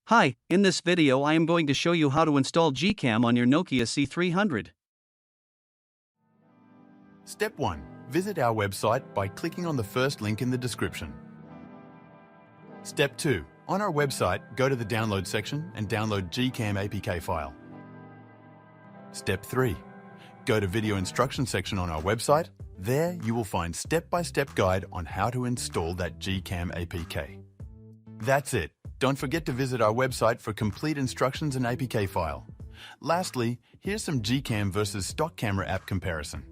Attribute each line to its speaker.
Speaker 1: Hi, in this video I am going to show you how to install GCam on your Nokia C300.
Speaker 2: Step 1. Visit our website by clicking on the first link in the description. Step 2. On our website, go to the download section and download GCam APK file. Step 3. Go to video instruction section on our website. There you will find step-by-step guide on how to install that GCam APK. That's it. Don't forget to visit our website for complete instructions and APK file. Lastly, here's some GCam versus stock camera app comparison.